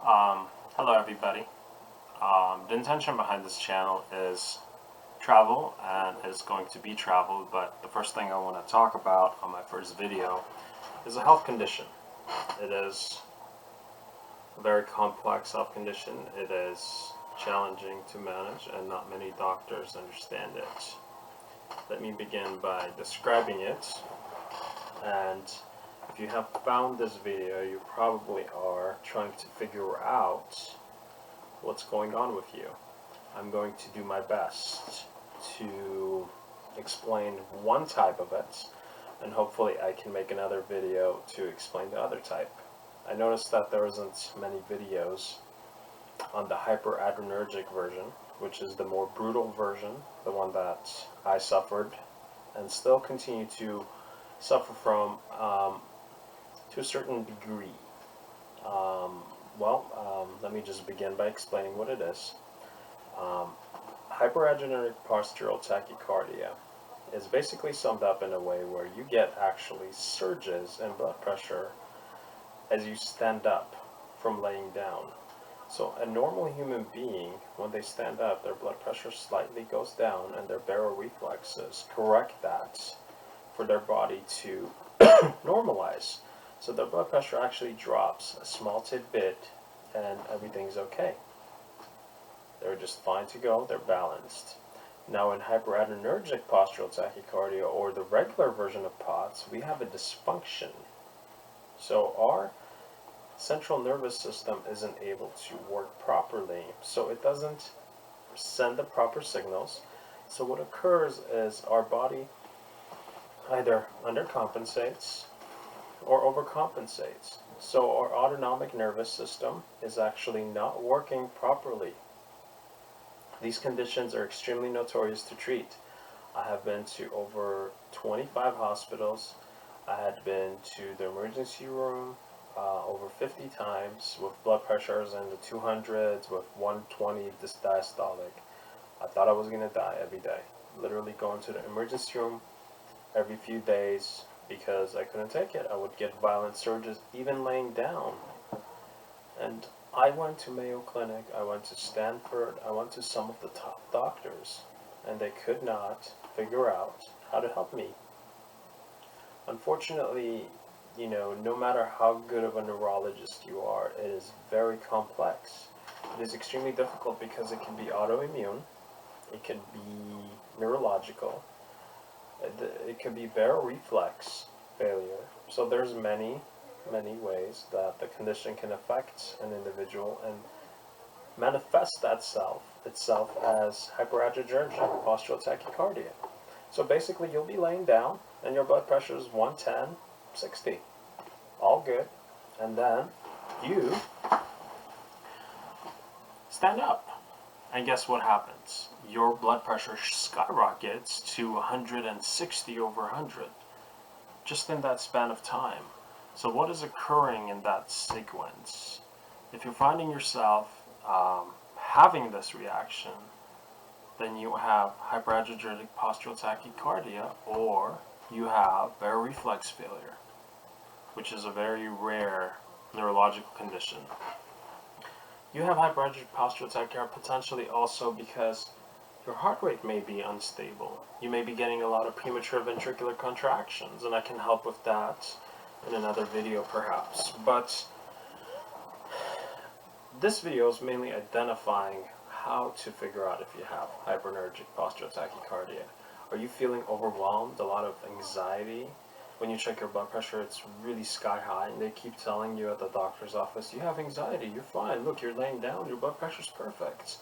Hello everybody. The intention behind this channel is travel, and it's going to be travel, but the first thing I want to talk about on my first video is a health condition. It is a very complex health condition. It is challenging to manage, and not many doctors understand it. Let me begin by describing it, and if you have found this video, you probably are trying to figure out what's going on with you. I'm going to do my best to explain one type of it, and hopefully I can make another video to explain the other type. I noticed that there isn't many videos on the hyperadrenergic version, which is the more brutal version, the one that I suffered and still continue to suffer from to a certain degree. Let me just begin by explaining what it is. Hyperadrenergic postural tachycardia is basically summed up in a way where you get actually surges in blood pressure as you stand up from laying down. So a normal human being, when they stand up, their blood pressure slightly goes down, and their baroreflexes correct that for their body to normalize. So their blood pressure actually drops a small tidbit, and everything's okay. They're just fine to go, they're balanced. Now in hyperadrenergic postural tachycardia, or the regular version of POTS, we have a dysfunction. So our central nervous system isn't able to work properly, so it doesn't send the proper signals. So what occurs is our body either undercompensates or overcompensates. So our autonomic nervous system is actually not working properly. These conditions are extremely notorious to treat. I have been to over 25 hospitals. I had been to the emergency room over 50 times with blood pressures in the 200s, with 120 diastolic. I thought I was going to die every day. Literally going to the emergency room every few days because I couldn't take it. I would get violent surges even laying down. And I went to Mayo Clinic, I went to Stanford, I went to some of the top doctors, and they could not figure out how to help me. Unfortunately, no matter how good of a neurologist you are, it is very complex. It is extremely difficult because it can be autoimmune, it can be neurological, it can be baroreflex failure. So there's many ways that the condition can affect an individual and manifest itself as hyperadrenergic postural tachycardia. So basically you'll be laying down and your blood pressure is 110, 60. All good. And then you stand up. And guess what happens? Your blood pressure skyrockets to 160 over 100 just in that span of time. So what is occurring in that sequence? If you're finding yourself having this reaction, then you have hyperadrenergic postural tachycardia, or you have baroreflex failure, which is a very rare neurological condition. You have hyperadrenergic postural tachycardia potentially also because your heart rate may be unstable. You may be getting a lot of premature ventricular contractions, and I can help with that in another video perhaps. But this video is mainly identifying how to figure out if you have hyperadrenergic postural tachycardia. Are you feeling overwhelmed, a lot of anxiety? When you check your blood pressure, it's really sky high, and they keep telling you at the doctor's office, you have anxiety, you're fine, look, you're laying down, your blood pressure's perfect.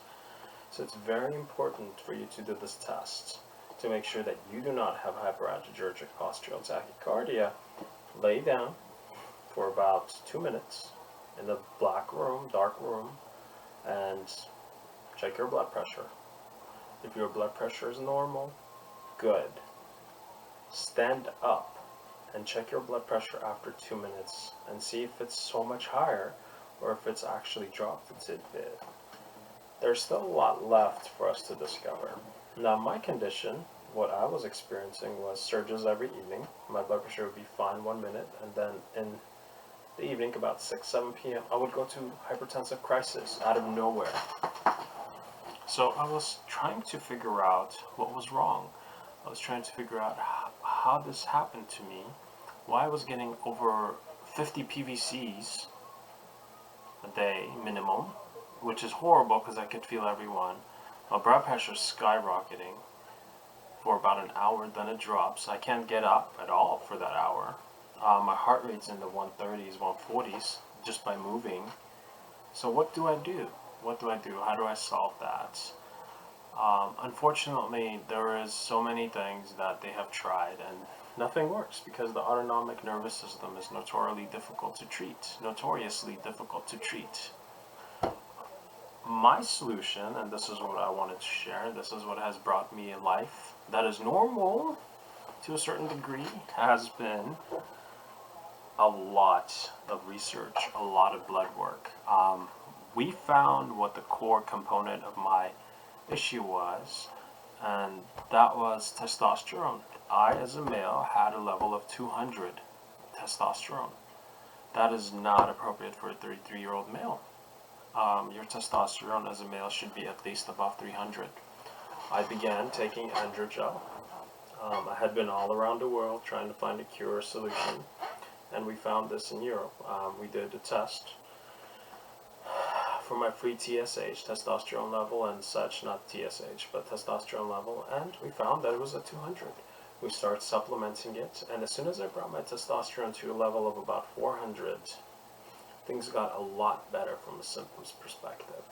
So it's very important for you to do this test to make sure that you do not have hyperadrenergic postural tachycardia. Lay down for about 2 minutes in a dark room, and check your blood pressure. If your blood pressure is normal, good. Stand up and check your blood pressure after 2 minutes and see if it's so much higher or if it's actually dropped a tidbit. There's still a lot left for us to discover. Now my condition, what I was experiencing was surges every evening. My blood pressure would be fine 1 minute, and then in the evening, about 6, 7 p.m., I would go to hypertensive crisis out of nowhere. So I was trying to figure out what was wrong. I was trying to figure out how this happened to me, why I was getting over 50 PVCs a day minimum, which is horrible because I could feel every one. My blood pressure is skyrocketing for about an hour, then it drops. I can't get up at all for that hour. My heart rate's in the 130s, 140s just by moving. So what do I do? What do I do? How do I solve that? Unfortunately, there is so many things that they have tried and nothing works because the autonomic nervous system is notoriously difficult to treat. My solution, and this is what I wanted to share, this is what has brought me a life that is normal to a certain degree, has been a lot of research, a lot of blood work. We found what the core component of my issue was, and that was testosterone. I, as a male, had a level of 200 testosterone. That is not appropriate for a 33-year-old male. Your testosterone as a male should be at least above 300. I began taking androgel. I had been all around the world trying to find a cure or solution, and we found this in Europe. We did a test for my free TSH, testosterone level and such, not TSH, but testosterone level, and we found that it was at 200. We started supplementing it, and as soon as I brought my testosterone to a level of about 400, things got a lot better from a symptoms perspective.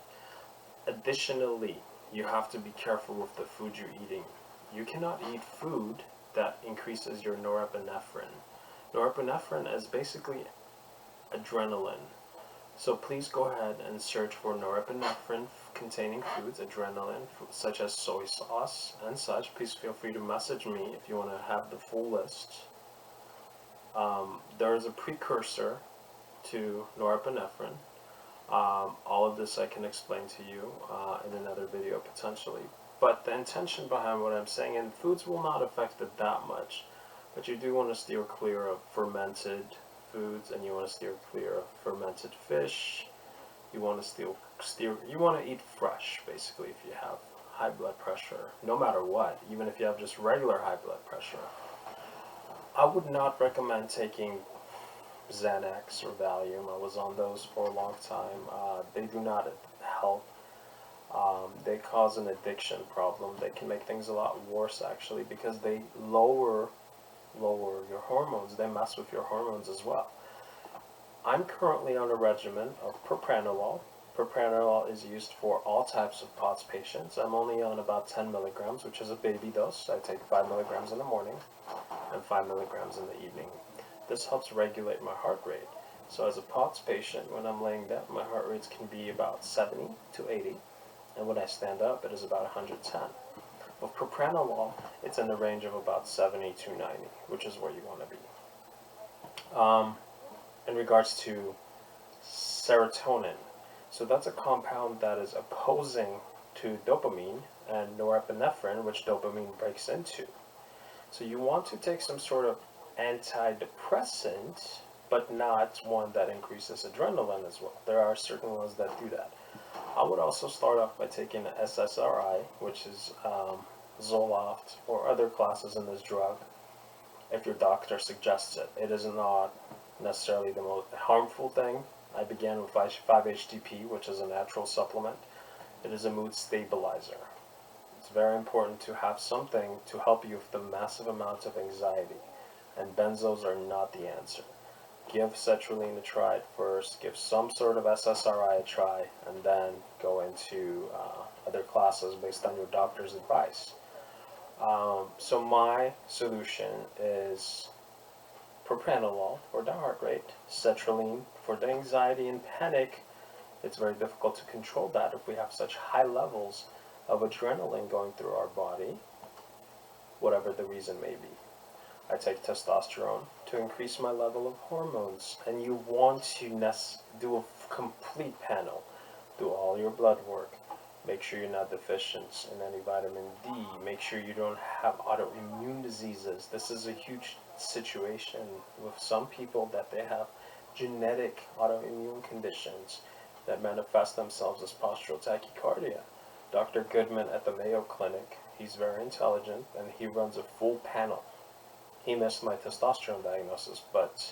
Additionally, you have to be careful with the food you're eating. You cannot eat food that increases your norepinephrine. Norepinephrine is basically adrenaline. So please go ahead and search for norepinephrine containing foods, adrenaline, such as soy sauce and such. Please feel free to message me if you want to have the full list. There is a precursor to norepinephrine. All of this I can explain to you in another video potentially. But the intention behind what I'm saying, and foods will not affect it that much, but you do want to steer clear of fermented foods, and you want to steer clear of fermented fish. You want to you want to eat fresh, basically, if you have high blood pressure, no matter what, even if you have just regular high blood pressure. I would not recommend taking Xanax or Valium. I was on those for a long time. They do not help. They cause an addiction problem. They can make things a lot worse, actually, because they lower your hormones. They mess with your hormones as well. I'm currently on a regimen of propranolol. Propranolol is used for all types of POTS patients. I'm only on about 10 milligrams, which is a baby dose. I take 5 milligrams in the morning and 5 milligrams in the evening. This helps regulate my heart rate. So as a POTS patient, when I'm laying down, my heart rates can be about 70 to 80, and when I stand up, it is about 110. With propranolol, it's in the range of about 70 to 90, which is where you want to be. In regards to serotonin, so that's a compound that is opposing to dopamine and norepinephrine, which dopamine breaks into. So you want to take some sort of antidepressant, but not one that increases adrenaline as well. There are certain ones that do that. I would also start off by taking an SSRI, which is Zoloft, or other classes in this drug, if your doctor suggests it. It is not necessarily the most harmful thing. I began with 5-HTP, which is a natural supplement. It is a mood stabilizer. It's very important to have something to help you with the massive amount of anxiety, and benzos are not the answer. Give sertraline a try at first, give some sort of SSRI a try, and then go into other classes based on your doctor's advice. So my solution is propranolol for the heart rate, sertraline for the anxiety and panic. It's very difficult to control that if we have such high levels of adrenaline going through our body, whatever the reason may be. I take testosterone to increase my level of hormones, and you want to do a complete panel. Do all your blood work. Make sure you're not deficient in any vitamin D. Make sure you don't have autoimmune diseases. This is a huge situation with some people that they have genetic autoimmune conditions that manifest themselves as postural tachycardia. Dr. Goodman at the Mayo Clinic, he's very intelligent and he runs a full panel. He missed my testosterone diagnosis, but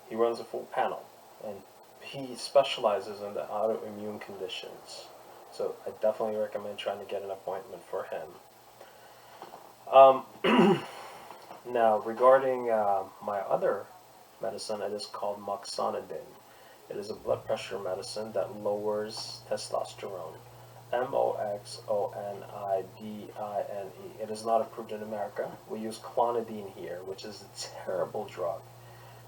he runs a full panel and he specializes in the autoimmune conditions. So I definitely recommend trying to get an appointment for him. Now, regarding my other medicine, it is called moxonidine. It is a blood pressure medicine that lowers testosterone. Moxonidine. It is not approved in America. We use clonidine here, which is a terrible drug.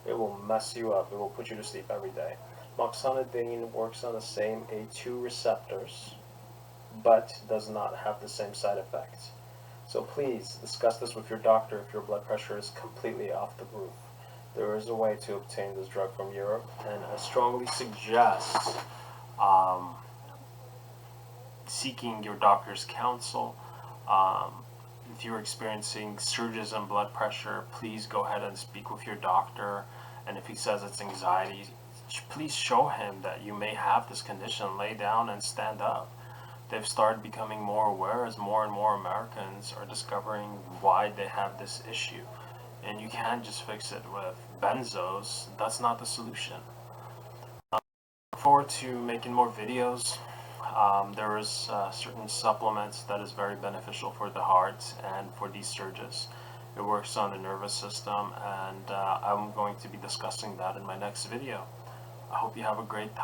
It will mess you up. It will put you to sleep every day. Moxonidine works on the same A2 receptors, but does not have the same side effects. So please discuss this with your doctor if your blood pressure is completely off the roof. There is a way to obtain this drug from Europe, and I strongly suggest seeking your doctor's counsel. If you're experiencing surges in blood pressure, please go ahead and speak with your doctor. And if he says it's anxiety, please show him that you may have this condition. Lay down and stand up. They've started becoming more aware as more and more Americans are discovering why they have this issue. And you can't just fix it with benzos. That's not the solution. I look forward to making more videos. There is certain supplements that is very beneficial for the heart and for these surges. It works on the nervous system, and I'm going to be discussing that in my next video. I hope you have a great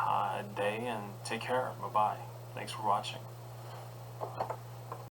day and take care. Bye-bye. Thanks for watching.